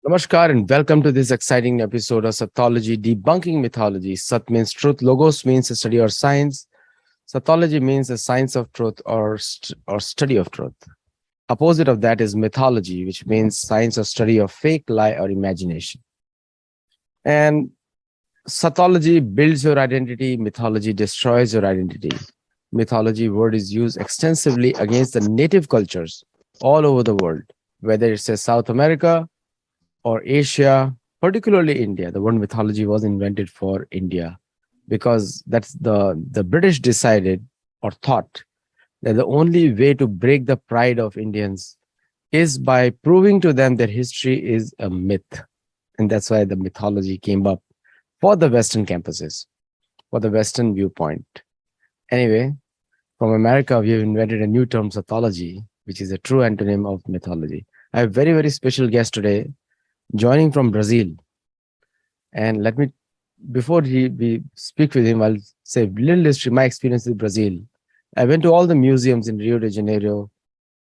Namaskar and welcome to this exciting episode of Sattology, debunking mythology. Sat means truth, logos means a study or science. Sattology means the science of truth or study of truth. Opposite of that is mythology, which means science or study of fake, lie, or imagination. And Sattology builds your identity, mythology destroys your identity. Mythology word is used extensively against the native cultures all over the world, whether it's South America or Asia, particularly India. The word mythology was invented for India because that's the British decided or thought that the only way to break the pride of Indians is by proving to them that history is a myth. And that's why the mythology came up for the Western campuses, for the Western viewpoint. Anyway, from America, we have invented a new term, Sattology, which is a true antonym of mythology. I have a very, very special guest today, joining from Brazil. And let me, before we speak with him, I'll say little history, my experience with Brazil. I went to all the museums in Rio de Janeiro,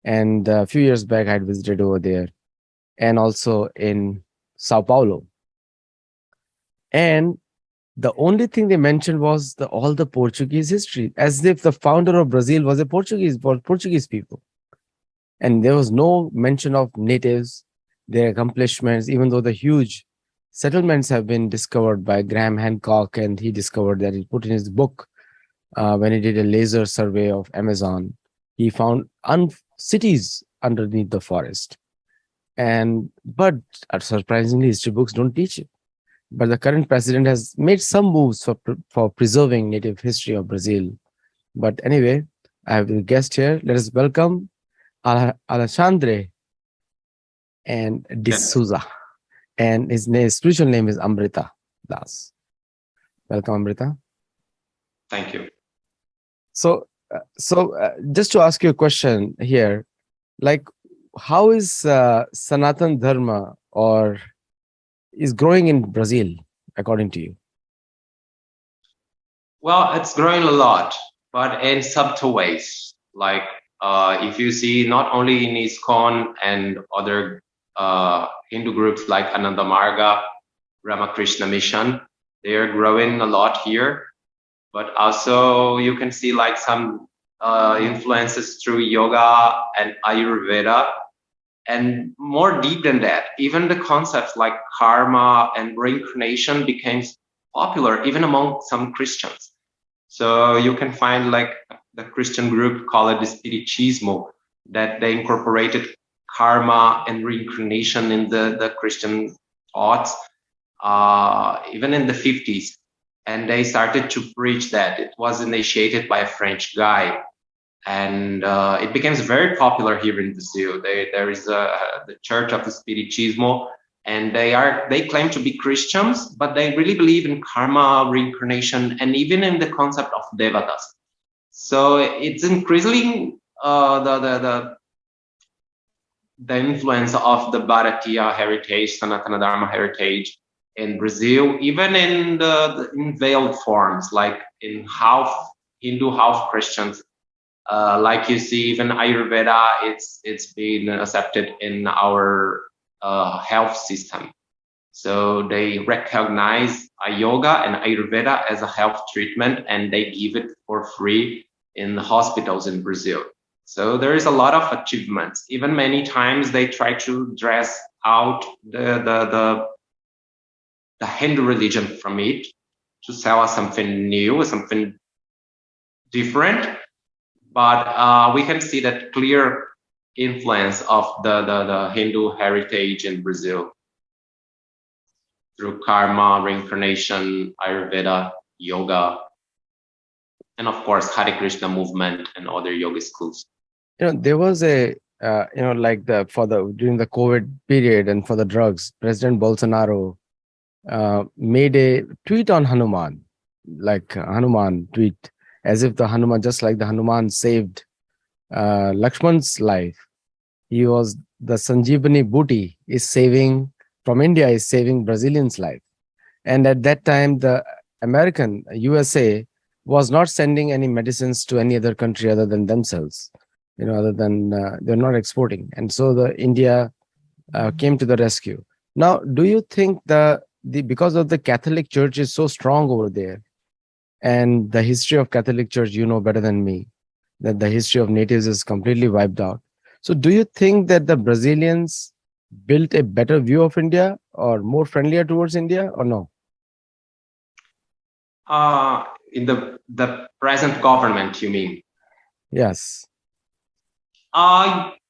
and a few years back I had visited over there, and also in Sao Paulo. And the only thing they mentioned was all the Portuguese history, as if the founder of Brazil was a Portuguese people. And there was no mention of natives, their accomplishments, even though the huge settlements have been discovered by Graham Hancock, and he discovered that he put in his book when he did a laser survey of Amazon, he found cities underneath the forest. But surprisingly, history books don't teach it. But the current president has made some moves for preserving native history of Brazil. But anyway, I have a guest here. Let us welcome Alexandre and D'Souza. And his spiritual name is Amrta Das. Welcome, Amrta. Thank you. So just to ask you a question here, like, how is Sanatana Dharma or is growing in Brazil, according to you? Well, it's growing a lot, but in subtle ways. Like if you see, not only in ISKCON and other Hindu groups like Ananda Marga, Ramakrishna Mission, they are growing a lot here. But also you can see like some influences through yoga and Ayurveda. And more deep than that, even the concepts like karma and reincarnation became popular even among some Christians. So you can find like the Christian group called the Spiritismo, that they incorporated karma and reincarnation in the Christian thoughts, even in the 50s. And they started to preach that. It was initiated by a French guy. And it becomes very popular here in Brazil. There is the Church of the Spiritismo, and they claim to be Christians, but they really believe in karma, reincarnation, and even in the concept of devatas. So it's increasing the influence of the Bharatiya heritage, Sanatana Dharma heritage in Brazil, even in in veiled forms, like in half Hindu, half Christians. Like you see, even Ayurveda, it's been accepted in our health system. So they recognize yoga and Ayurveda as a health treatment, and they give it for free in the hospitals in Brazil. So there is a lot of achievements. Even many times they try to dress out the Hindu religion from it to sell us something new, something different. But we can see that clear influence of the Hindu heritage in Brazil through karma, reincarnation, Ayurveda, yoga, and of course Hare Krishna movement and other yoga schools. There was a like during the COVID period and for the drugs, President Bolsonaro made a tweet on Hanuman, like Hanuman tweet, as if the Hanuman, just like the Hanuman saved Lakshman's life. He was the Sanjeevani Booty is saving from India, is saving Brazilians' life. And at that time, the American USA was not sending any medicines to any other country other than themselves, other than they're not exporting. And so the India came to the rescue. Now, do you think the because of the Catholic Church is so strong over there, and the history of Catholic Church, you know better than me, that the history of natives is completely wiped out. So, do you think that the Brazilians built a better view of India or more friendlier towards India, or no? In the present government, you mean? Yes.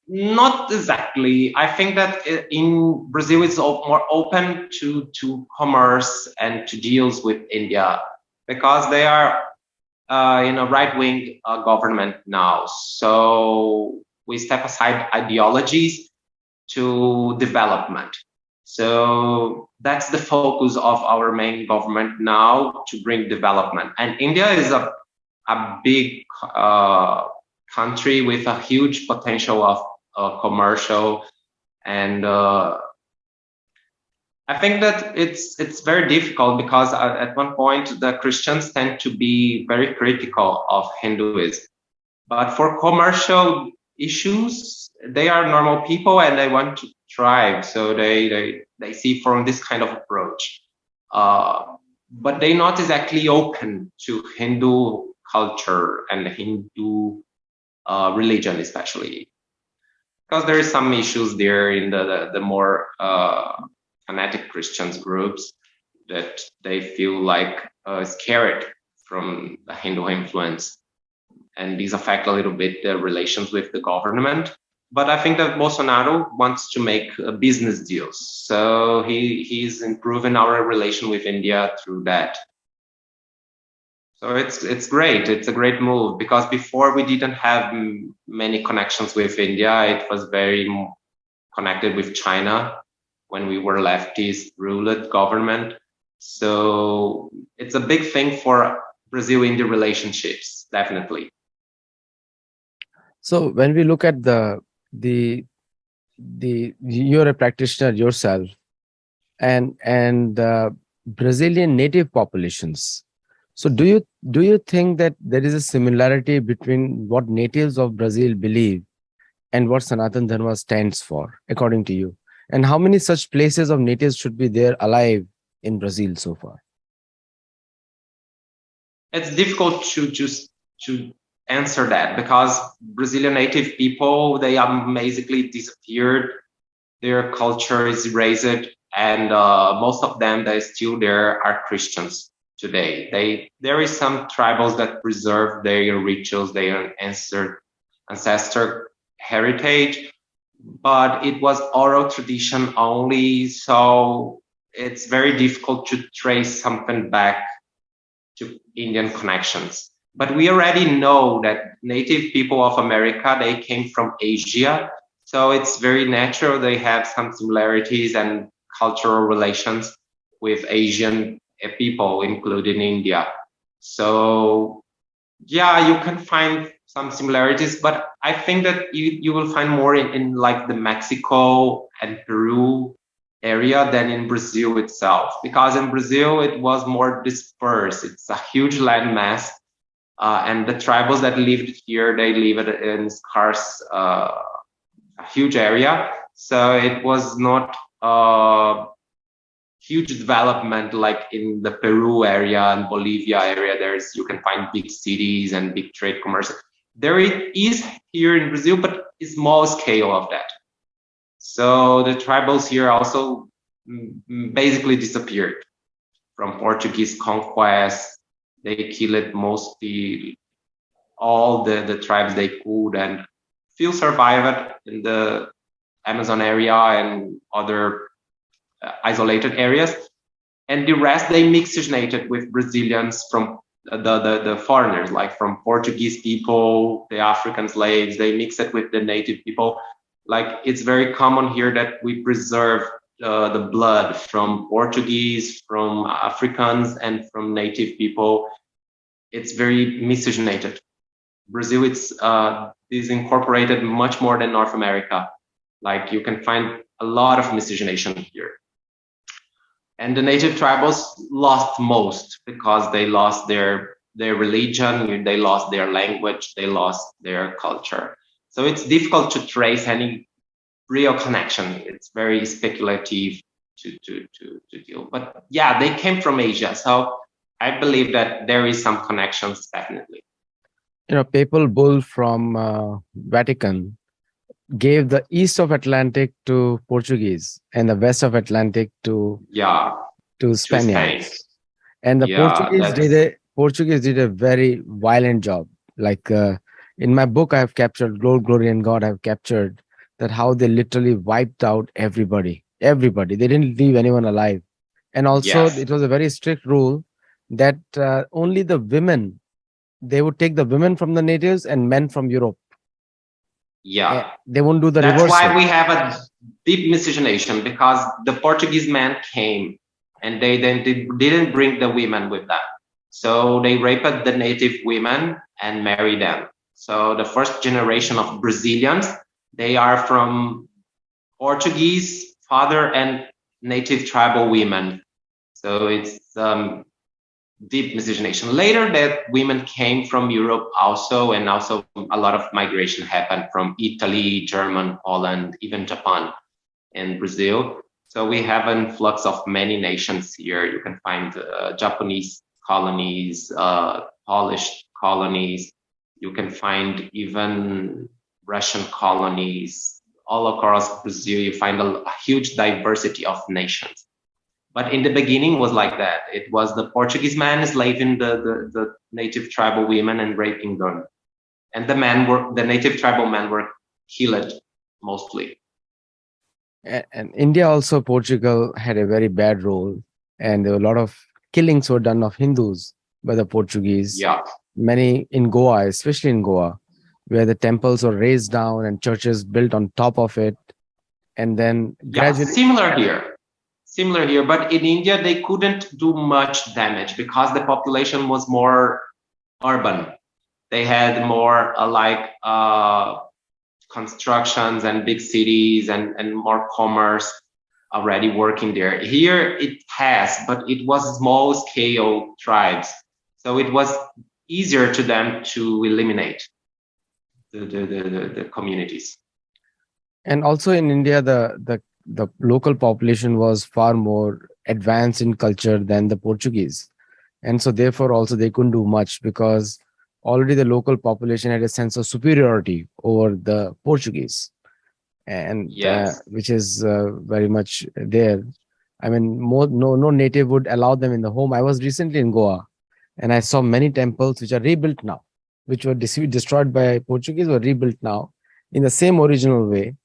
Not exactly. I think that in Brazil it's more open to commerce and to deals with India because they are in a right-wing government now. So we step aside ideologies to development. So that's the focus of our main government now, to bring development. And India is a big country with a huge potential of commercial, and I think that it's very difficult because at one point the Christians tend to be very critical of Hinduism, but for commercial issues they are normal people and they want to thrive, so they see from this kind of approach, uh, but they're not exactly open to Hindu culture and Hindu religion, especially because there is some issues there in the more fanatic Christians groups that they feel like scared from the Hindu influence, and these affect a little bit the relations with the government. But I think that Bolsonaro wants to make business deals, so he's improving our relation with India through that. So it's great. It's a great move because before we didn't have many connections with India. It was very connected with China when we were leftist ruled government. So it's a big thing for Brazil-India relationships, definitely. So when we look at the you're a practitioner yourself, and Brazilian native populations. So do you think that there is a similarity between what natives of Brazil believe and what Sanatana Dharma stands for, according to you? And how many such places of natives should be there alive in Brazil so far? It's difficult to answer that because Brazilian native people, they are basically disappeared. Their culture is erased, and most of them that are still there are Christians today. There is some tribals that preserve their rituals, their ancestor heritage, but it was oral tradition only, so it's very difficult to trace something back to Indian connections. But we already know that native people of America, they came from Asia. So it's very natural. They have some similarities and cultural relations with Asian people, including India. So yeah, you can find some similarities, but I think that you will find more in like the Mexico and Peru area than in Brazil itself, because in Brazil it was more dispersed. It's a huge land mass, and the tribals that lived here, they live in scarce, a huge area. So it was not huge development like in the Peru area and Bolivia area. There's, you can find big cities and big trade commerce. There it is here in Brazil, but a small scale of that. So the tribals here also basically disappeared from Portuguese conquest. They killed mostly all the tribes they could, and few survived in the Amazon area and other isolated areas. And the rest, they miscegenated with Brazilians from the foreigners, like from Portuguese people, the African slaves. They mix it with the native people. Like it's very common here that we preserve the blood from Portuguese, from Africans, and from native people. It's very miscegenated. Brazil, it's is incorporated much more than North America. Like you can find a lot of miscegenation here. And the native tribals lost most because they lost their religion, they lost their language, they lost their culture. So it's difficult to trace any real connection. It's very speculative. to deal. But yeah, they came from Asia, so I believe that there is some connections definitely. Papal bull from Vatican gave the east of Atlantic to Portuguese and the west of Atlantic Yeah, to to Spain. Spaniards. And the Yeah, that's Portuguese did a very violent job. Like in my book, I have captured Glory and God. I have captured that how they literally wiped out everybody. Everybody. They didn't leave anyone alive. And also, yes, it was a very strict rule that only the women, they would take the women from the natives and men from Europe. yeah. They won't do the That's why reversal. we have a deep miscegenation, because the Portuguese men came and they then didn't bring the women with them. So they raped the native women and married them. So the first generation of Brazilians, they are from Portuguese father and native tribal women. So it's deep miscegenation. Later, that women came from Europe also, and also a lot of migration happened from Italy, German, Holland, even Japan and Brazil. So we have an influx of many nations here. You can find Japanese colonies, Polish colonies. You can find even Russian colonies all across Brazil. You find a huge diversity of nations. But in the beginning was like that. It was the Portuguese man enslaving the native tribal women and raping them. And the native tribal men were killed mostly. And India also, Portugal had a very bad role, and there were a lot of killings were done of Hindus by the Portuguese. Yeah. Many in Goa, especially in Goa, where the temples were raised down and churches built on top of it, and then Yeah, gradually. similar here, but in India they couldn't do much damage because the population was more urban. They had more constructions and big cities and more commerce already working there. Here it has, but it was small scale tribes, so it was easier to them to eliminate the communities. And also in India, the local population was far more advanced in culture than the Portuguese, and so therefore also they couldn't do much because already the local population had a sense of superiority over the Portuguese, and Yes. which is very much there. I mean, no native would allow them in the home. I was recently in Goa, and I saw many temples which are rebuilt now, which were destroyed by Portuguese, were rebuilt now in the same original way.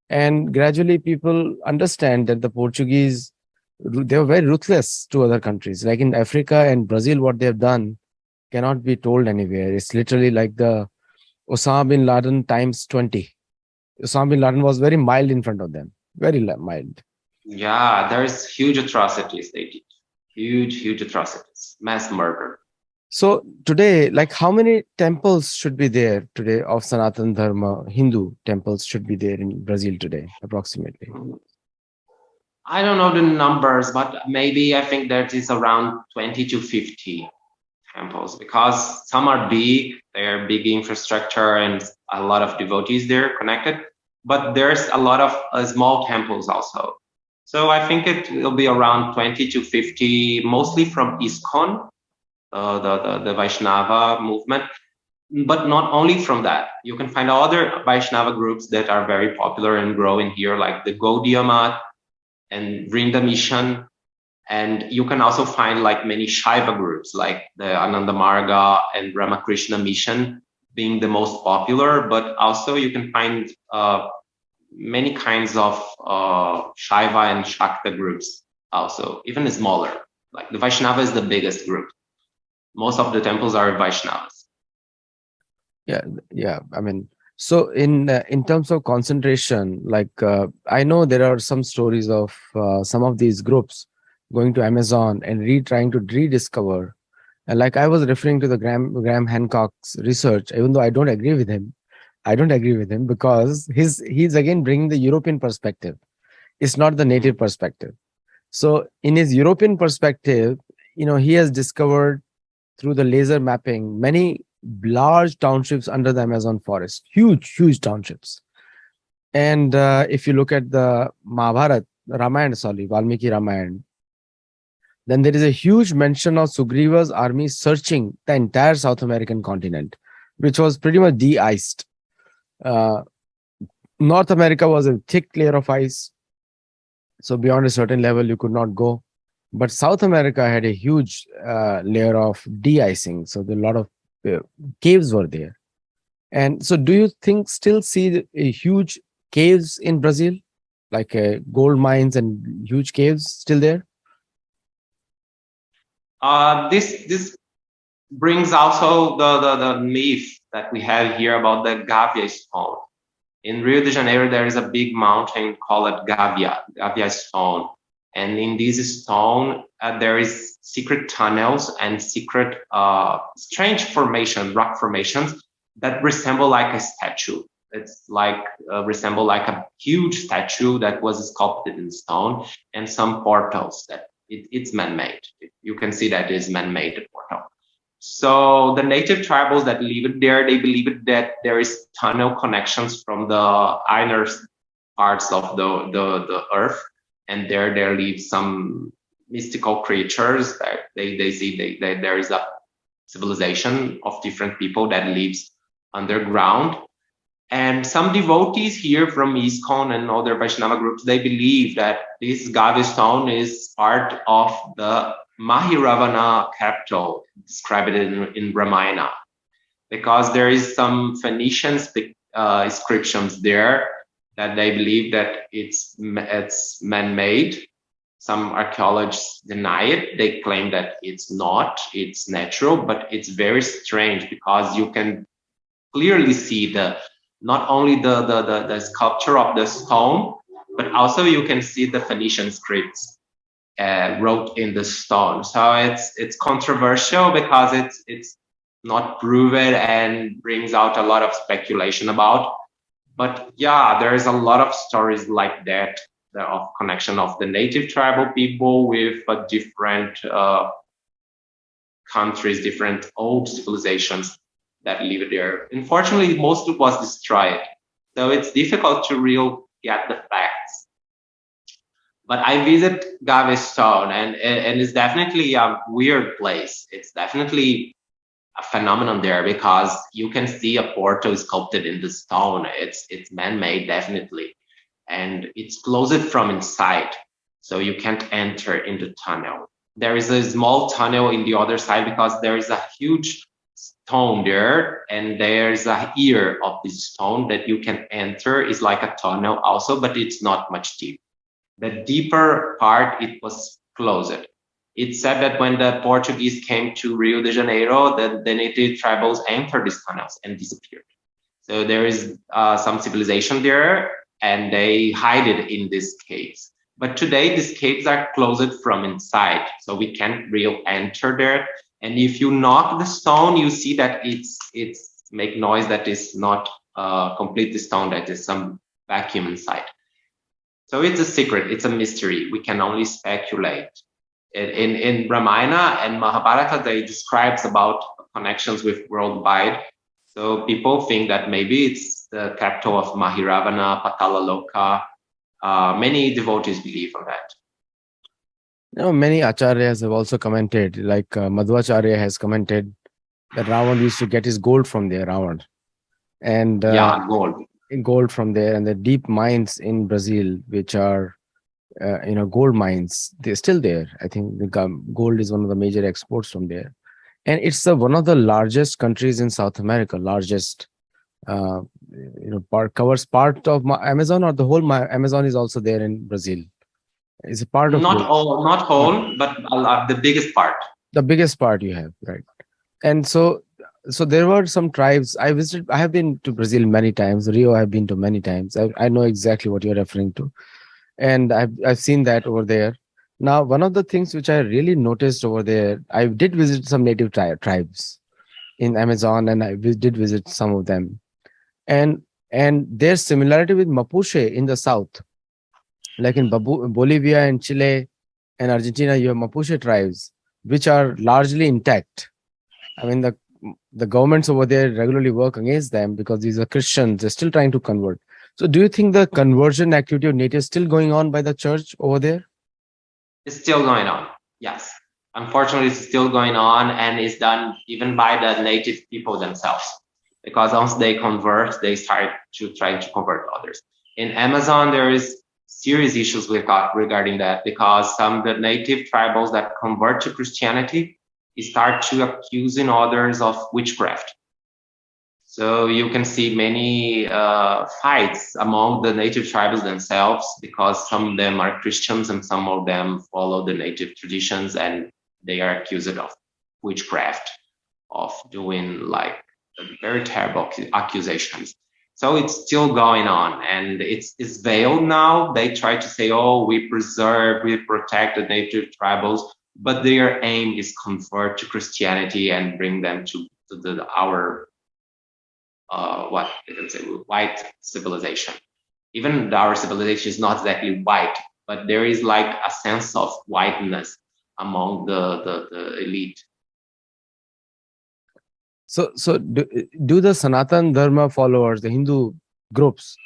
And gradually, people understand that the Portuguese, they were very ruthless to other countries. Like in Africa and Brazil, what they have done cannot be told anywhere. It's literally like the Osama bin Laden times 20. Osama bin Laden was very mild in front of them, very mild. Yeah, there's huge atrocities they did. Huge atrocities. Mass murder. So today, like how many temples should be there today of Sanatana Dharma, Hindu temples should be there in Brazil today, approximately? I don't know the numbers, but maybe I think that is around 20 to 50 temples, because some are big, they're big infrastructure and a lot of devotees there connected, but there's a lot of small temples also. So I think it will be around 20 to 50, mostly from ISKCON, the Vaishnava movement, but not only from that. You can find other Vaishnava groups that are very popular and growing here, like the Gaudiya Math and Vrinda Mission. And you can also find like many Shaiva groups, like the Ananda Marga and Ramakrishna Mission being the most popular, but also you can find many kinds of Shaiva and Shakta groups also, even smaller. Like the Vaishnava is the biggest group. Most of the temples are Vaishnavas. Yeah. I mean, so in terms of concentration, like I know there are some stories of some of these groups going to Amazon and trying to rediscover. And like I was referring to the Graham Hancock's research, even though I don't agree with him. I don't agree with him because he's again bringing the European perspective. It's not the native perspective. So in his European perspective, he has discovered through the laser mapping many large townships under the Amazon forest, huge townships. And if you look at the Mahabharata, Ramayana, sorry, Valmiki Ramayana, then there is a huge mention of Sugriva's army searching the entire South American continent, which was pretty much de-iced. Uh, North America was a thick layer of ice, so beyond a certain level you could not go. But South America had a huge layer of de-icing, so a lot of uh, caves were there. And so, do you think still see a huge caves in Brazil, like gold mines and huge caves still there? This brings also the myth that we have here about the Agave Spawn. In Rio de Janeiro, there is a big mountain called Gavia Stone. And in this stone, there is secret tunnels and secret strange rock formations that resemble like a statue. It's like resemble like a huge statue that was sculpted in stone, and some portals that it's man-made. You can see that is man-made portal. So the native tribals that live there, they believe that there is tunnel connections from the inner parts of the earth, and there live some mystical creatures that they see that there is a civilization of different people that lives underground. And some devotees here from ISKCON and other Vaishnava groups, they believe that this Agave stone is part of the Mahiravana capital described in Ramayana, because there is some Phoenician inscriptions there that they believe that it's man-made. Some archaeologists deny it. They claim that it's not, it's natural, but it's very strange because you can clearly see not only the sculpture of the stone, but also you can see the Phoenician scripts wrote in the stone. So it's controversial because it's not proven and brings out a lot of speculation about. But yeah, there is a lot of stories like that of connection of the native tribal people with different countries, different old civilizations that live there. Unfortunately, most of it was destroyed. So it's difficult to really get the facts. But I visit Agave Stone, and it's definitely a weird place. It's definitely a phenomenon there because you can see a portal sculpted in the stone. It's man-made, definitely. And it's closed from inside, so you can't enter in the tunnel. There is a small tunnel in the other side because there is a huge stone there, and there's a ear of this stone that you can enter. It's like a tunnel also, but it's not much deep. The deeper part, it was closed. It's said that when the Portuguese came to Rio de Janeiro, the native tribals entered these tunnels and disappeared. So there is some civilization there, and they hide it in these caves. But today, these caves are closed from inside, so we can't really enter there. And if you knock the stone, you see that it's make noise that is not complete the stone, that is some vacuum inside. So it's a secret, it's a mystery. We can only speculate. In Ramayana and Mahabharata, they describes about connections with worldwide. So people think that maybe it's the capital of Mahiravana, Patalaloka. Many devotees believe on that. Many acharyas have also commented, like Madhvacharya has commented that Ravan used to get his gold from there, Ravan. And gold from there, and the deep mines in Brazil, which are gold mines, they're still there. I think the gold is one of the major exports from there, and it's one of the largest countries in South America. Largest, covers part of Amazon, or the whole Amazon is also there in Brazil. It's a part of not whole, but the biggest part. The biggest part you have, right? And so there were some tribes I visited. I have been to Brazil many times. Rio I've been to many times. I know exactly what you're referring to, and I've seen that over there. Now, one of the things which I really noticed over there, I did visit some native tribes in Amazon, and I did visit some of them, and their similarity with Mapuche in the south, like in Bolivia and Chile and Argentina, you have Mapuche tribes which are largely intact. I mean, the governments over there regularly work against them because these are Christians. They're still trying to convert. So do you think the conversion activity of natives still going on by the church over there? It's still going on. Yes. Unfortunately, it's still going on, and it's done even by the native people themselves. Because once they convert, they start to try to convert others. In Amazon, there is serious issues regarding that, because some of the native tribals that convert to Christianity start to accusing others of witchcraft. So you can see many fights among the native tribes themselves, because some of them are Christians and some of them follow the native traditions, and they are accused of witchcraft, of doing like very terrible accusations. So it's still going on, and it's veiled now. They try to say, oh, we protect the native tribals, but their aim is convert to Christianity and bring them to our what they can say, white civilization. Even our civilization is not exactly white, but there is like a sense of whiteness among the elite. So do the Sanatana Dharma followers, the Hindu groups,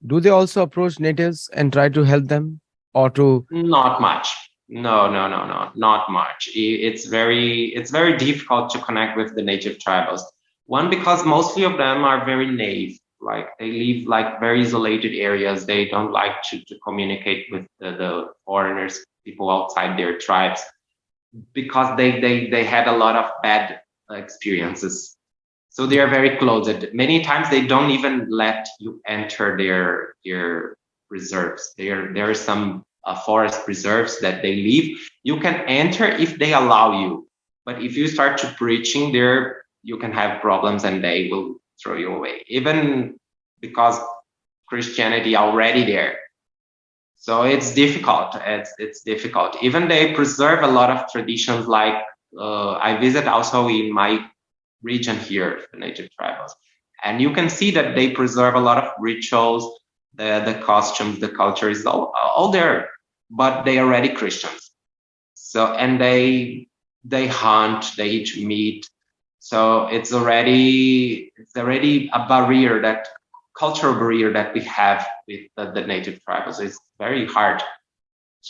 do they also approach natives and try to help them, or to? Not much. No, no, no, no, not much. It's very difficult to connect with the native tribals. One, because mostly of them are very naive. Like they live like very isolated areas. They don't like to communicate with the foreigners, people outside their tribes, because they had a lot of bad experiences. So they are very closed. Many times they don't even let you enter their reserves. There are some forest reserves that they leave. You can enter if they allow you, but if you start to preaching there, you can have problems and they will throw you away. Even because Christianity already there. So it's difficult. It's difficult. Even they preserve a lot of traditions. Like I visit also in my region here, the native tribals, and you can see that they preserve a lot of rituals, the costumes, the culture is all there, but they are already Christians. So and they hunt, they eat meat. So it's already a barrier, that cultural barrier that we have with the native tribals. It's very hard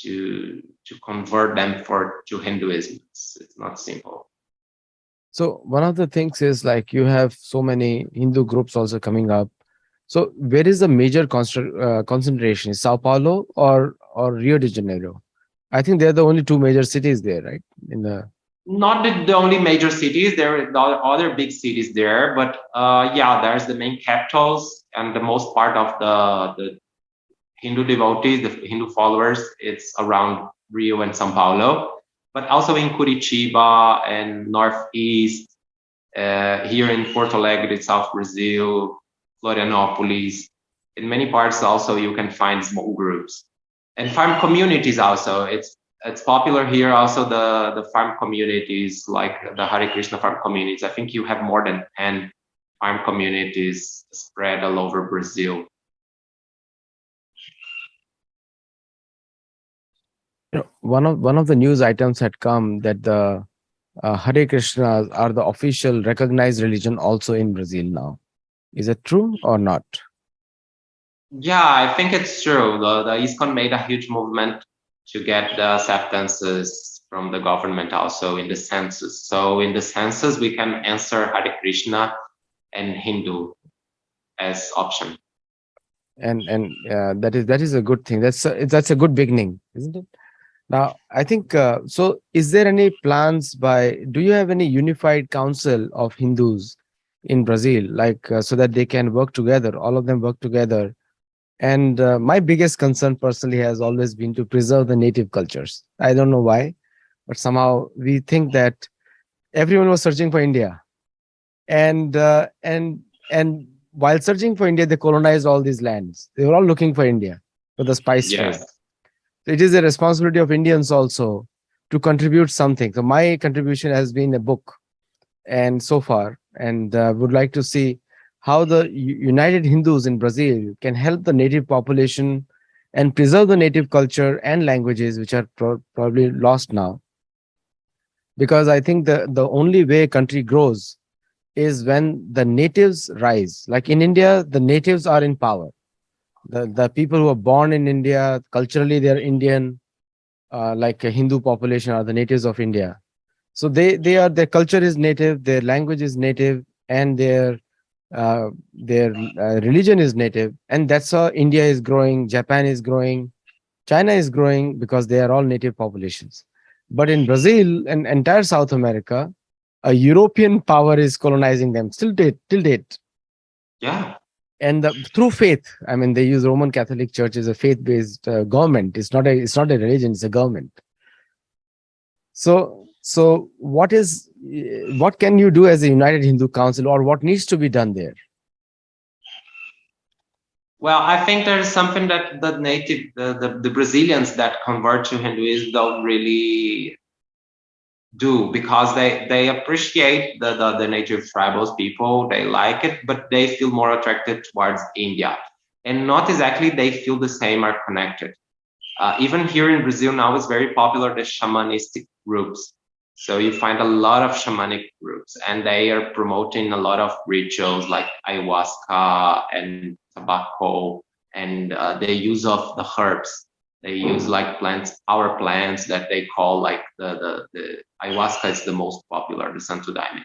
to convert them to Hinduism. It's not simple. So one of the things is, like, you have so many Hindu groups also coming up. So where is the major concentration? Is Sao Paulo or Rio de Janeiro? I think they're the only two major cities there, right? In the Not the only major cities. There are other big cities there, but yeah, there's the main capitals and the most part of the Hindu devotees, the Hindu followers. It's around Rio and São Paulo, but also in Curitiba and Northeast, here in Porto Alegre, South Brazil, Florianopolis. In many parts also you can find small groups and farm communities also. It's popular here also, the farm communities, like the Hare Krishna farm communities. I think you have more than 10 farm communities spread all over Brazil. one of the news items had come that the Hare Krishnas are the official recognized religion also in Brazil now. Is it true or not? Yeah, I think it's true. The ISKCON made a huge movement to get the acceptances from the government also in the census. So in the census, we can answer Hare Krishna and Hindu as option. And that is a good thing. That's a good beginning, isn't it? Now, I think so. Is there any plans by? Do you have any unified council of Hindus in Brazil, like so that they can work together? All of them work together. And my biggest concern personally has always been to preserve the native cultures. I don't know why, but somehow we think that everyone was searching for India, and while searching for India, they colonized all these lands. They were all looking for India for the spice trade. Yes. It is a responsibility of Indians also to contribute something. So my contribution has been a book, and so far, and would like to see how the United Hindus in Brazil can help the native population and preserve the native culture and languages, which are probably lost now. Because I think the only way a country grows is when the natives rise. Like in India, the natives are in power. The people who are born in India, culturally they're Indian, like a Hindu population are the natives of India. So their culture is native, their language is native, and their religion is native, and that's how India is growing, Japan is growing, China is growing because they are all native populations. But in Brazil and entire South America, a European power is colonizing them till date. Yeah. And through faith, I mean, they use Roman Catholic Church as a faith-based government. It's not a religion; it's a government. So what can you do as a United Hindu Council, or what needs to be done there? Well, I think there's something that the native, the Brazilians that convert to Hinduism don't really do, because they appreciate the native tribals people, they like it, but they feel more attracted towards India. And not exactly they feel the same are connected. Even here in Brazil now is very popular the shamanistic groups. So you find a lot of shamanic groups, and they are promoting a lot of rituals like ayahuasca and tobacco, and the use of the herbs. They use like plants, our plants that they call like the ayahuasca is the most popular, the Santo Daime.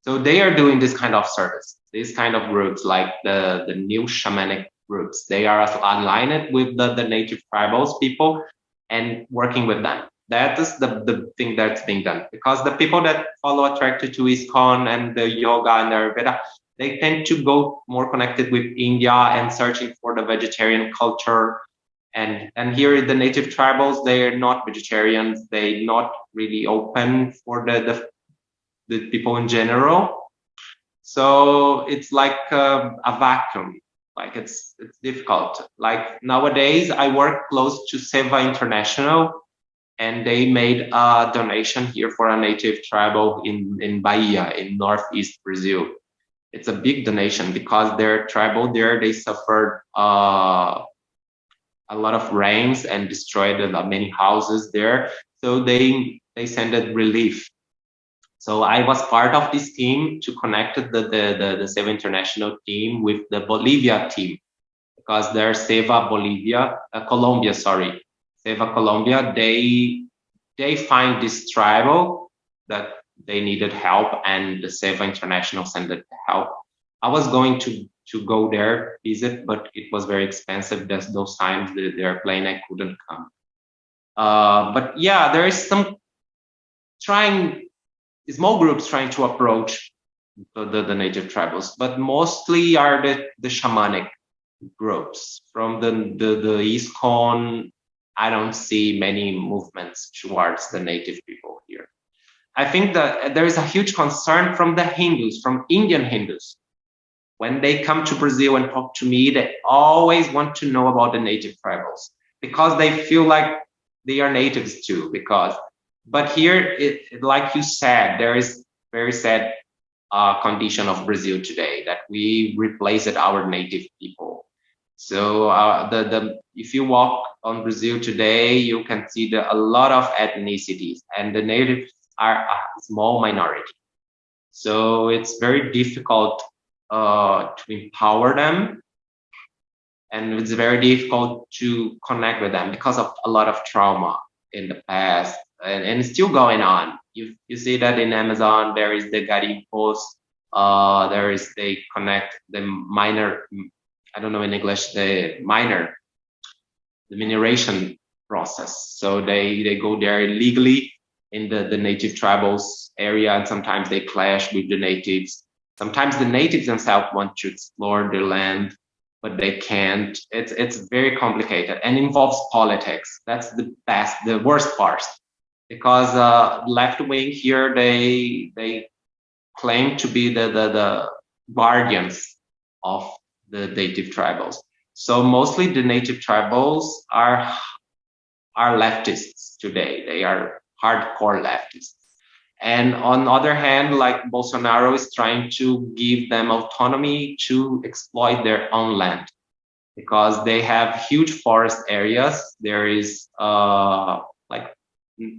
So they are doing this kind of service, these kind of groups like the new shamanic groups. They are aligned with the native tribals people and working with them. That is the thing that's being done, because the people that follow attracted to ISKCON and the yoga and the Ayurveda, they tend to go more connected with India and searching for the vegetarian culture. And here the native tribals, they're not vegetarians. They're not really open for the people in general. So it's like a vacuum. Like it's difficult. Like nowadays, I work close to Seva International, and they made a donation here for a native tribal in Bahia, in northeast Brazil. It's a big donation because their tribal there, they suffered a lot of rains and destroyed many houses there. So they sent relief. So I was part of this team to connect the Seva International team with the Bolivia team, because there's Seva Bolivia, Colombia, sorry, Seva Colombia. They find this tribal that they needed help, and the Seva International sent the help. I was going to go there visit, but it was very expensive. Those times the airplane I couldn't come. But yeah, there is some trying small groups trying to approach the native tribals, but mostly are the shamanic groups. From the ISKCON, I don't see many movements towards the native people here. I think that there is a huge concern from the Hindus, from Indian Hindus. When they come to Brazil and talk to me, they always want to know about the native tribals, because they feel like they are natives too. But here, like you said, there is very sad condition of Brazil today, that we replaced our native people. So if you walk on Brazil today, you can see a lot of ethnicities, and the natives are a small minority. So it's very difficult to empower them, and it's very difficult to connect with them because of a lot of trauma in the past, and it's still going on. You see that in Amazon, there is the garimpos, there is they connect the miner, I don't know in English, the miner, the mineration process. So they go there illegally in the native tribals area, and sometimes they clash with the natives. Sometimes the natives themselves want to explore their land, but they can't. It's very complicated and involves politics. That's the worst part, because left wing here, they claim to be the guardians of the native tribals. So mostly the native tribals are leftists today. They are hardcore leftists. And on the other hand, like Bolsonaro is trying to give them autonomy to exploit their own land, because they have huge forest areas. There is like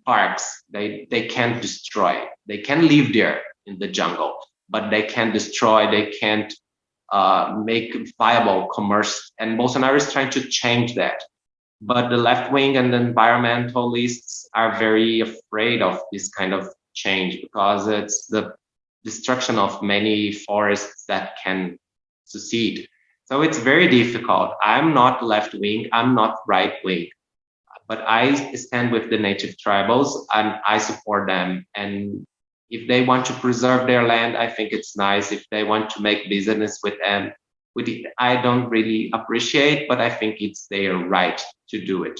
parks. They can't destroy. They can live there in the jungle, but they can't destroy. They can't make viable commerce. And Bolsonaro is trying to change that. But the left wing and the environmentalists are very afraid of this kind of change because it's the destruction of many forests that can succeed. So it's very difficult. I'm not left wing, I'm not right wing, but I stand with the native tribals and I support them. And if they want to preserve their land, I think it's nice. If they want to make business with them, with it, I don't really appreciate, but I think it's their right to do it.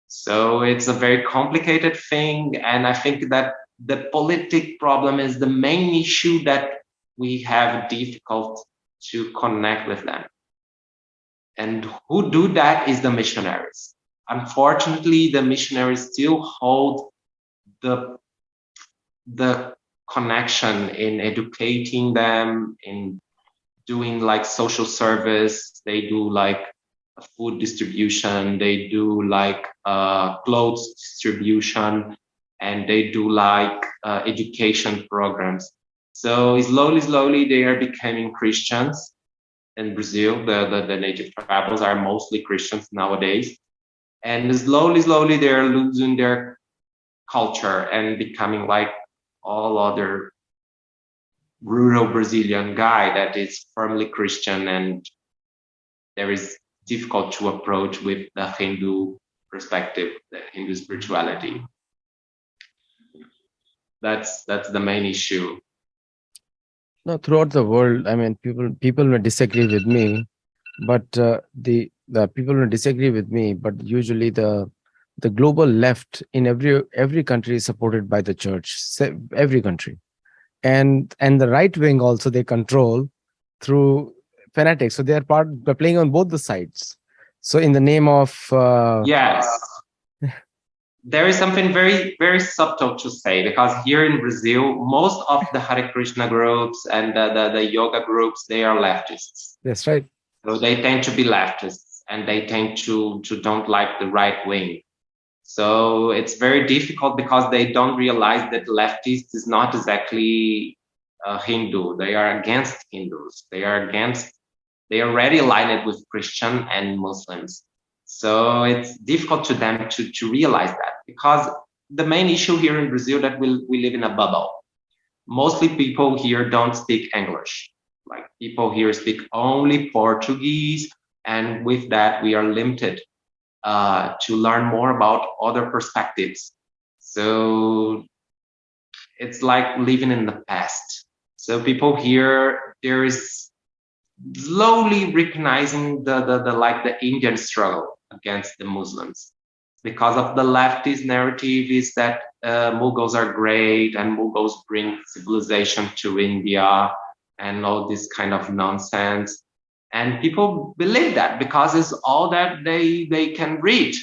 So it's a very complicated thing. And I think that the politic problem is the main issue that we have difficult to connect with them. And who do that is the missionaries. Unfortunately, the missionaries still hold the connection in educating them, in doing like social service. They do like food distribution, they do like clothes distribution, and they do like education programs. So slowly they are becoming Christians. In Brazil, the native tribals are mostly Christians nowadays. And slowly they are losing their culture and becoming like all other rural Brazilian guy that is firmly Christian, and there is difficult to approach with the Hindu perspective, the Hindu spirituality. That's the main issue. No, throughout the world, I mean, people may disagree with me, but the people may disagree with me, but usually the global left in every country is supported by the church, every country, and the right wing also they control through fanatics. So they're playing on both the sides. So in the name of Yes, there is something very subtle to say, because here in Brazil, most of the Hare Krishna groups and the yoga groups, they are leftists. that's right. So they tend to be leftists, and they tend to don't like the right wing. So it's very difficult because they don't realize that leftists is not exactly Hindu. They are against Hindus. They already aligned with Christian and Muslims. So it's difficult to them to realize that, because the main issue here in Brazil that we live in a bubble. Mostly people here don't speak English. Like people here speak only Portuguese, and with that we are limited to learn more about other perspectives. So it's like living in the past. So people here, there is slowly recognizing the Indian struggle against the Muslims, because of the leftist narrative is that Mughals are great and Mughals bring civilization to India and all this kind of nonsense. And people believe that because it's all that they can read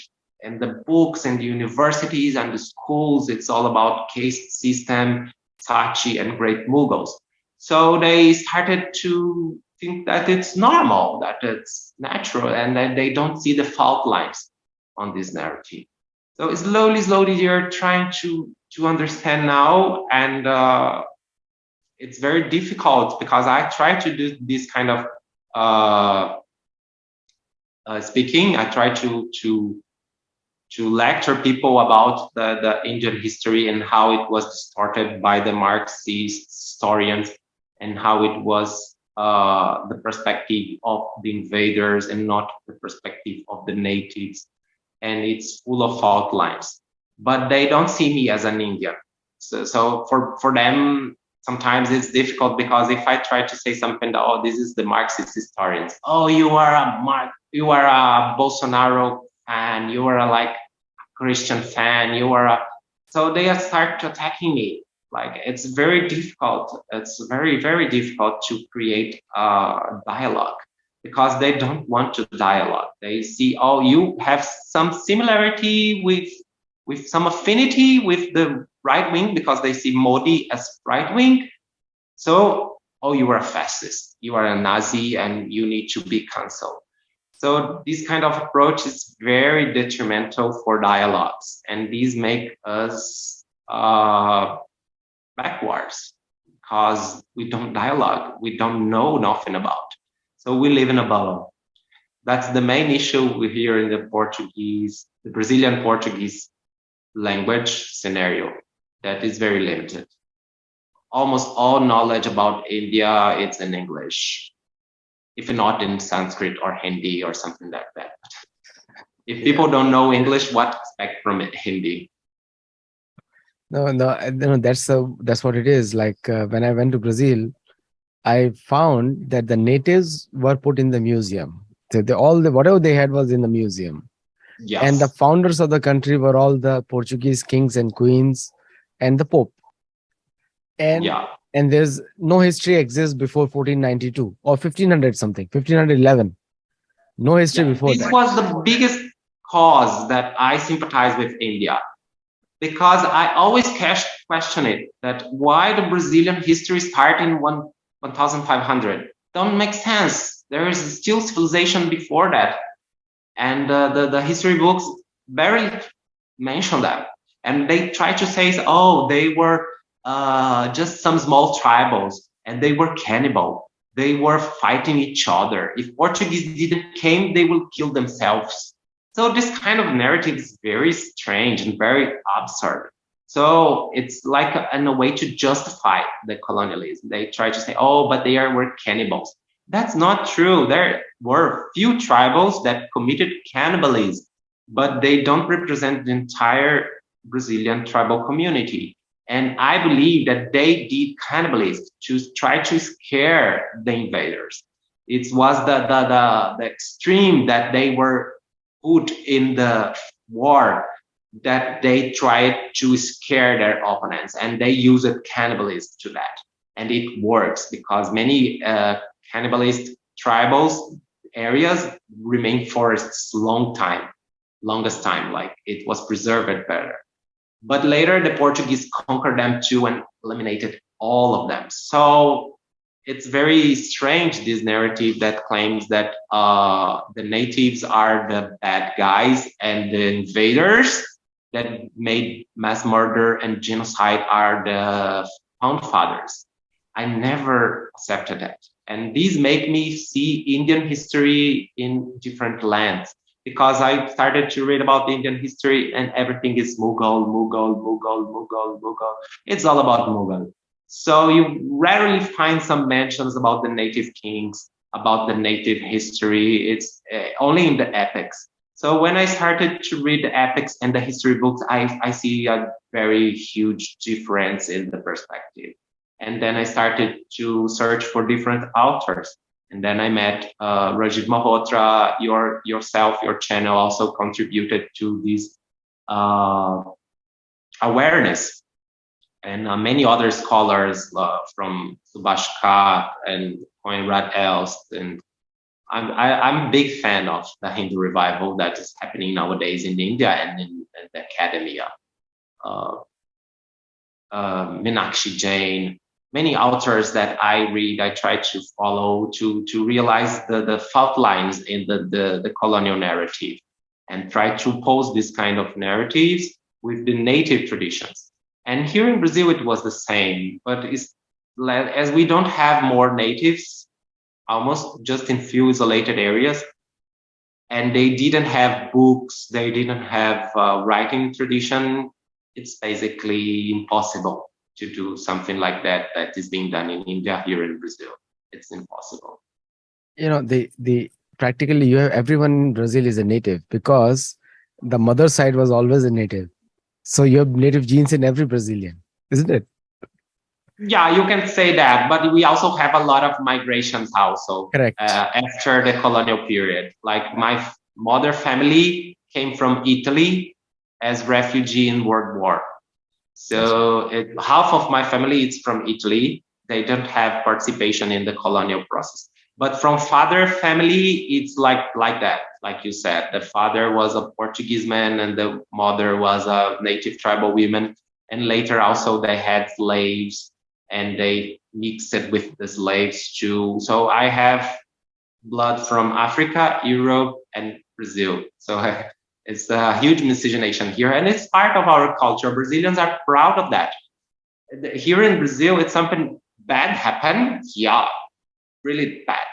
in the books and the universities and the schools. It's all about caste system, Sachi, and great Mughals. So they started to think that it's normal, that it's natural, and that they don't see the fault lines on this narrative. So slowly you're trying to understand now, and it's very difficult because I try to do this kind of speaking. I try to lecture people about the Indian history and how it was distorted by the Marxist historians, and how it was the perspective of the invaders and not the perspective of the natives. And it's full of fault lines. But they don't see me as an Indian. So for them, sometimes it's difficult, because if I try to say something, oh, this is the Marxist historians. Oh, you are a Bolsonaro fan. You are a like Christian fan. So they start attacking me. Like it's very difficult. It's very difficult to create a dialogue, because they don't want to dialogue. They see, oh, you have some similarity with some affinity with the right wing, because they see Modi as right wing. So, oh, you are a fascist, you are a Nazi, and you need to be cancelled. So this kind of approach is very detrimental for dialogues, and these make us backwards, because we don't dialogue, we don't know nothing about. So we live in a bubble. That's the main issue we hear in the Brazilian Portuguese language scenario, that is very limited. Almost all knowledge about India, it's in English, if not in Sanskrit or Hindi or something like that. If Yeah. people don't know English, what expect from it, Hindi? No, that's what it is. Like when I went to Brazil, I found that the natives were put in the museum. All the whatever they had was in the museum, and the Yes. founders of the country were all the Portuguese kings and queens, and the Pope. And Yeah. and there's no history exists before 1492 or 1500 something, 1511. No history Yeah. before This that. was the biggest cause that I sympathize with India, because I always question it, that why the Brazilian history start in 1500? Don't make sense. There is still civilization before that, and the history books barely mention that, and they try to say, oh, they were just some small tribals and they were cannibal. They were fighting each other. If Portuguese didn't came, they will kill themselves. So this kind of narrative is very strange and very absurd. So it's like in a way to justify the colonialism. They try to say, oh, but were cannibals. That's not true. There were few tribals that committed cannibalism, but they don't represent the entire Brazilian tribal community. And I believe that they did cannibalism to try to scare the invaders. It was the extreme that they were put in the war, that they tried to scare their opponents, and they used cannibalism to that. And it works because many cannibalist tribals areas remain forests longest time, like it was preserved better. But later the Portuguese conquered them too and eliminated all of them. So it's very strange, this narrative that claims that the natives are the bad guys and the invaders that made mass murder and genocide are the found fathers. I never accepted that. And these make me see Indian history in different lands, because I started to read about Indian history and everything is Mughal, Mughal, Mughal, Mughal, Mughal. It's all about Mughal. So you rarely find some mentions about the native kings, about the native history. It's only in the epics. So when I started to read the epics and the history books, I see a very huge difference in the perspective. And then I started to search for different authors. And then I met Rajiv Malhotra. Your channel also contributed to this awareness, and many other scholars from Subhash Khat and Conrad Elst. And I'm a big fan of the Hindu revival that is happening nowadays in India and in the academia. Meenakshi Jain, many authors that I read, I try to follow to realize the fault lines in the colonial narrative, and try to pose this kind of narratives with the native traditions. And here in Brazil, it was the same, but it's, as we don't have more natives, almost just in few isolated areas, and they didn't have books, they didn't have writing tradition, it's basically impossible to do something like that is being done in India here in Brazil. It's impossible. The practically you have everyone in Brazil is a native because the mother side was always a native. So you have native genes in every Brazilian, isn't it? Yeah, you can say that, but we also have a lot of migrations also Correct. after the colonial period. Like my mother family came from Italy as refugee in World War. That's So half of my family is from Italy. They don't have participation in the colonial process. But from father family, it's like that. Like you said, the father was a Portuguese man and the mother was a native tribal woman. And later also they had slaves and they mixed it with the slaves too. So I have blood from Africa, Europe, and Brazil. So it's a huge miscegenation here, and it's part of our culture. Brazilians are proud of that. Here in Brazil, it's something bad happened. Yeah, really bad.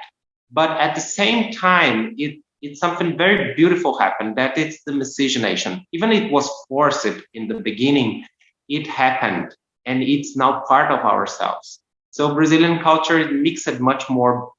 But at the same time, it's something very beautiful happened, that it's the miscegenation. Even it was forced in the beginning, it happened, and it's now part of ourselves. So Brazilian culture is mixed much more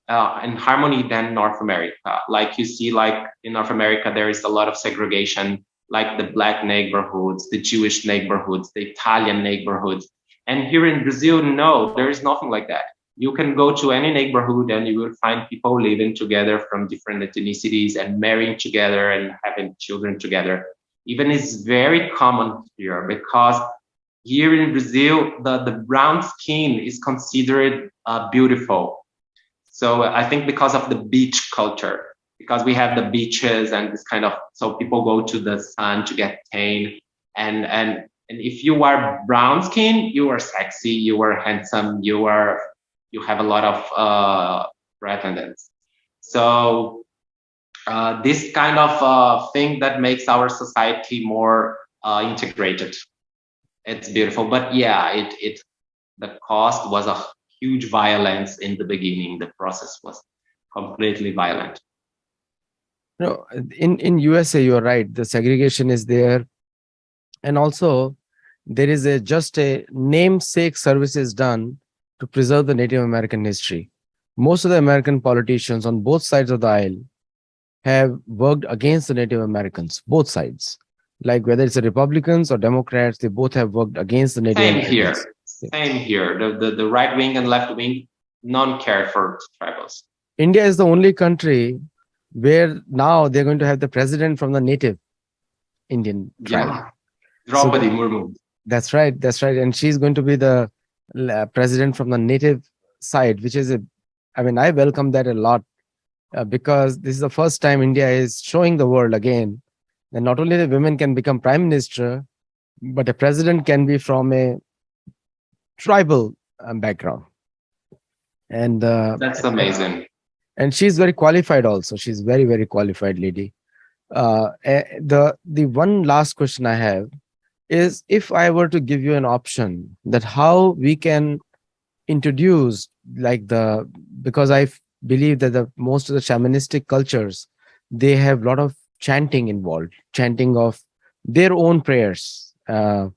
in harmony than North America. Like you see, like in North America, there is a lot of segregation, like the black neighborhoods, the Jewish neighborhoods, the Italian neighborhoods. And here in Brazil, no, there is nothing like that. You can go to any neighborhood and you will find people living together from different ethnicities and marrying together and having children together. Even it's very common here, because here in Brazil, the brown skin is considered beautiful. So I think because of the beach culture, because we have the beaches and this kind of, so people go to the sun to get tan, and if you are brown skin, you are sexy, you are handsome, you have a lot of pretendants. So this kind of thing that makes our society more integrated. It's beautiful, but yeah, it the cost was a huge violence in the beginning. The process was completely violent. No, in USA, you're right. The segregation is there, and also there is a just a namesake services done to preserve the Native American history. Most of the American politicians on both sides of the aisle have worked against the Native Americans, both sides. Like whether it's the Republicans or Democrats, they both have worked against the Native Same Americans. here. Same here. The right wing and left wing, none care for tribals. India is the only country where now they're going to have the president from the native Indian tribe. Yeah. So Draupadi Murmu. that's right. That's right. And she's going to be the president from the native side, which is a, I mean, I welcome that a lot because this is the first time India is showing the world again that not only the women can become prime minister, but a president can be from a tribal background. And That's amazing. and she's very qualified also. She's very, very qualified lady. The one last question I have is, if I were to give you an option that how we can introduce like the, because believe that the most of the shamanistic cultures, they have a lot of chanting involved, chanting of their own prayers. Yeah.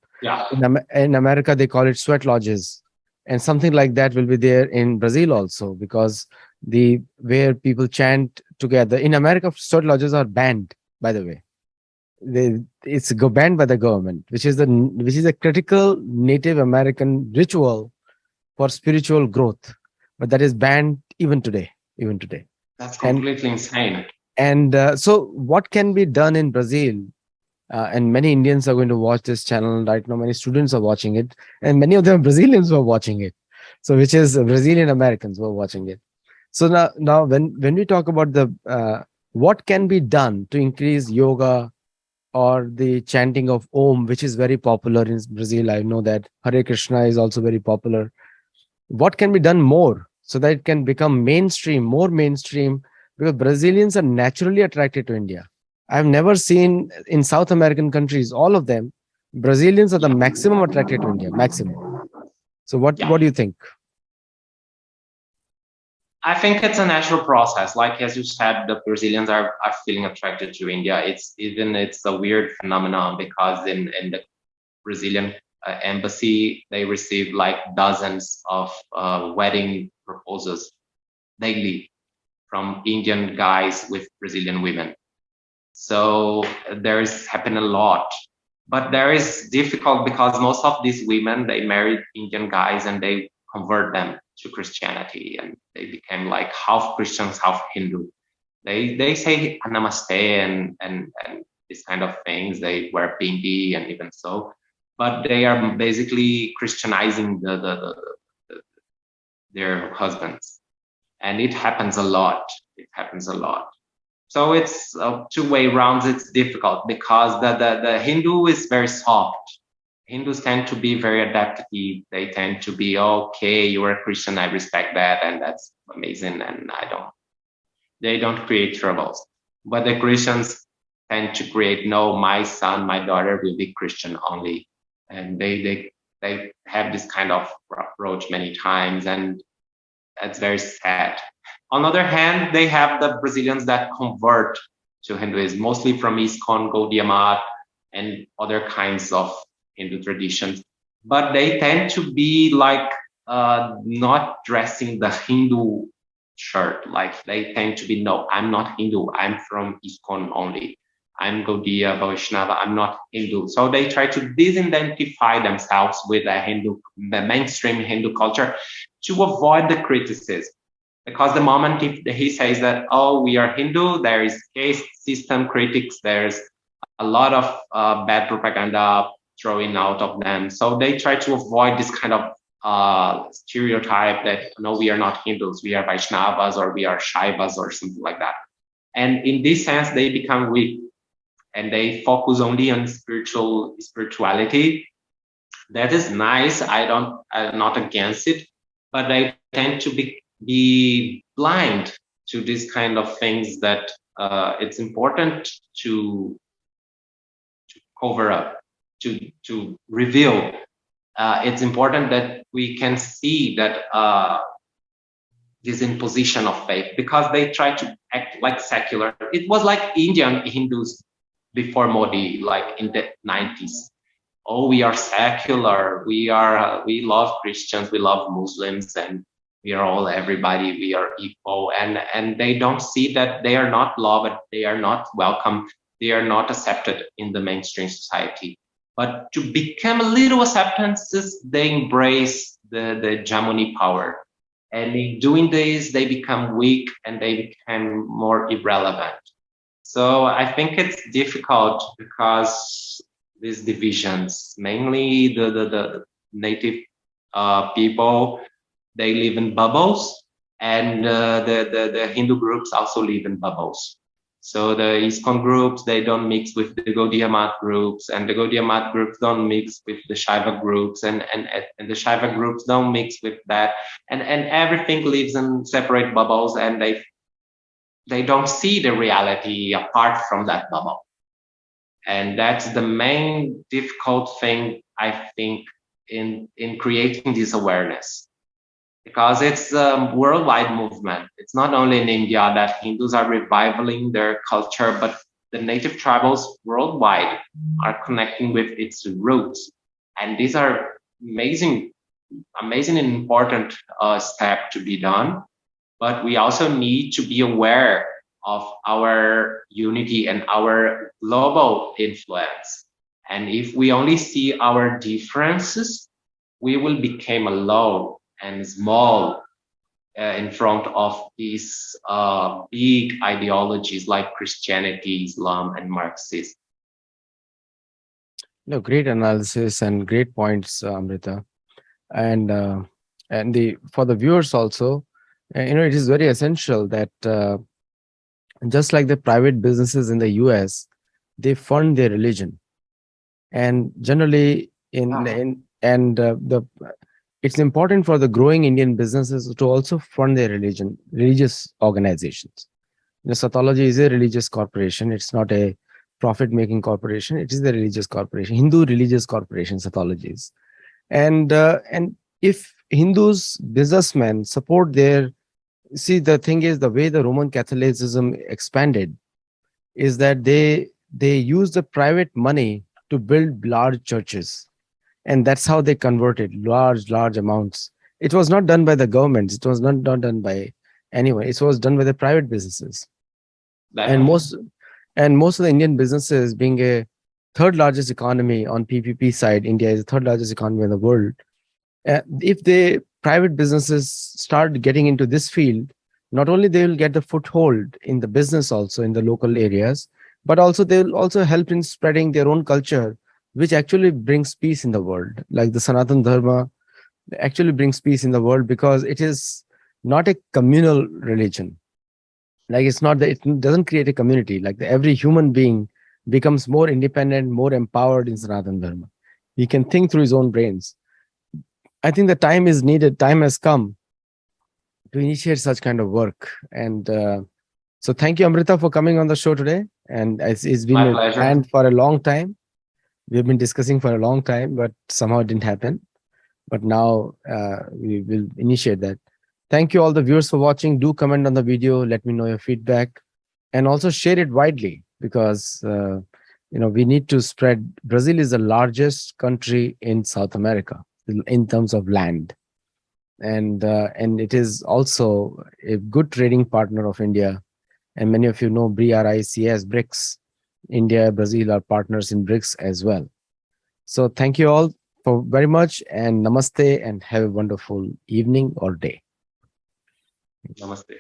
In America they call it sweat lodges, and something like that will be there in Brazil also, because the where people chant together. In America, sweat lodges are banned, by the way. It's banned by the government, which is a critical Native American ritual for spiritual growth, but that is banned even today. That's and completely insane. so what can be done in Brazil? And many Indians are going to watch this channel right now. Many students are watching it, and many of them are Brazilians who are watching it. So, which is Brazilian Americans who are watching it. So now when we talk about the what can be done to increase yoga or the chanting of Om, which is very popular in Brazil. I know that Hare Krishna is also very popular. What can be done more so that it can become mainstream, more mainstream? Because Brazilians are naturally attracted to India. I've never seen in South American countries, all of them, Brazilians are the Yeah. maximum attracted to India, maximum. So what Yeah. do you think? I think it's a natural process. Like as you said, the Brazilians are feeling attracted to India. It's a weird phenomenon, because in the Brazilian embassy, they receive like dozens of wedding proposals daily from Indian guys with Brazilian women. So there is happened a lot, but there is difficult because most of these women, they married Indian guys and they convert them to Christianity, and they became like half Christians, half Hindu. They say namaste and these kind of things. They wear bindi and even so, but they are basically Christianizing their husbands, and it happens a lot. It happens a lot. So it's two-way rounds. It's difficult because the Hindu is very soft. Hindus tend to be very adaptive. They tend to be, okay, you're a Christian, I respect that, and that's amazing, and they don't create troubles. But the Christians tend to create, no, my son, my daughter will be Christian only. And they have this kind of approach many times. And That's very sad. On the other hand, they have the Brazilians that convert to Hinduism, mostly from ISKCON, Gaudiya Math, and other kinds of Hindu traditions. But they tend to be like not dressing the Hindu shirt. Like they tend to be, no, I'm not Hindu. I'm from ISKCON only. I'm Gaudiya, Vaishnava. I'm not Hindu. So they try to disidentify themselves with the mainstream Hindu culture to avoid the criticism. Because the moment he says that, oh, we are Hindu, there is caste system critics, there's a lot of bad propaganda throwing out of them. So they try to avoid this kind of stereotype that, no, we are not Hindus, we are Vaishnavas or we are Shaivas or something like that. And in this sense, they become weak and they focus only on spirituality. That is nice. I'm not against it, but they tend to be blind to these kind of things that it's important to cover up, to reveal. It's important that we can see that this imposition of faith, because they try to act like secular. It was like Indian Hindus before Modi, like in the 90s. Oh, we are secular. We love Christians. We love Muslims, and we are all everybody. We are equal. And they don't see that they are not loved. They are not welcome. They are not accepted in the mainstream society. But to become a little acceptances, they embrace the hegemony power. And in doing this, they become weak and they become more irrelevant. So I think it's difficult because these divisions, mainly the native people, they live in bubbles, and the Hindu groups also live in bubbles. So the ISKCON groups, they don't mix with the Gaudiya Math groups, and the Gaudiya Math groups don't mix with the Shaiva groups, and the Shaiva groups don't mix with that, and everything lives in separate bubbles, and they don't see the reality apart from that bubble. And that's the main difficult thing, I think, in creating this awareness, because it's a worldwide movement. It's not only in India that Hindus are reviving their culture, but the native tribals worldwide are connecting with its roots. And these are amazing and important step to be done. But we also need to be aware of our unity and our global influence. And if we only see our differences, we will become alone and small in front of these big ideologies like Christianity, Islam, and Marxism. No, great analysis and great points, Amrita. And the for the viewers also, it is very essential that just like the private businesses in the US, they fund their religion, and generally in and the it's important for the growing Indian businesses to also fund their religious organizations. Sattology is a religious corporation. It's not a profit-making corporation. It is a religious corporation, Hindu religious corporation, Sattology is. And if Hindus, businessmen support their, see, the thing is, the way the Roman Catholicism expanded is that they use the private money to build large churches, and that's how they converted large amounts. It was not done by the government. It was not done by anyone. It was done by the private businesses. And most of the Indian businesses, being a third largest economy on PPP side, India is the third largest economy in the world. If the private businesses start getting into this field, not only they will get the foothold in the business also in the local areas, but also they will also help in spreading their own culture, which actually brings peace in the world. Like the Sanatana Dharma actually brings peace in the world because it is not a communal religion. Like it's not that it doesn't create a community. Like every human being becomes more independent, more empowered in Sanatana Dharma. He can think through his own brains. I think the time is needed. Time has come to initiate such kind of work. And so thank you, Amrita, for coming on the show today. And it's been planned for a long time. We've been discussing for a long time, but somehow it didn't happen. But now we will initiate that. Thank you all the viewers for watching. Do comment on the video. Let me know your feedback, and also share it widely, because we need to spread. Brazil is the largest country in South America in terms of land, and it is also a good trading partner of India. And many of you know BRICS. India, Brazil are partners in BRICS as well. So thank you all for very much, and namaste, and have a wonderful evening or day. Namaste.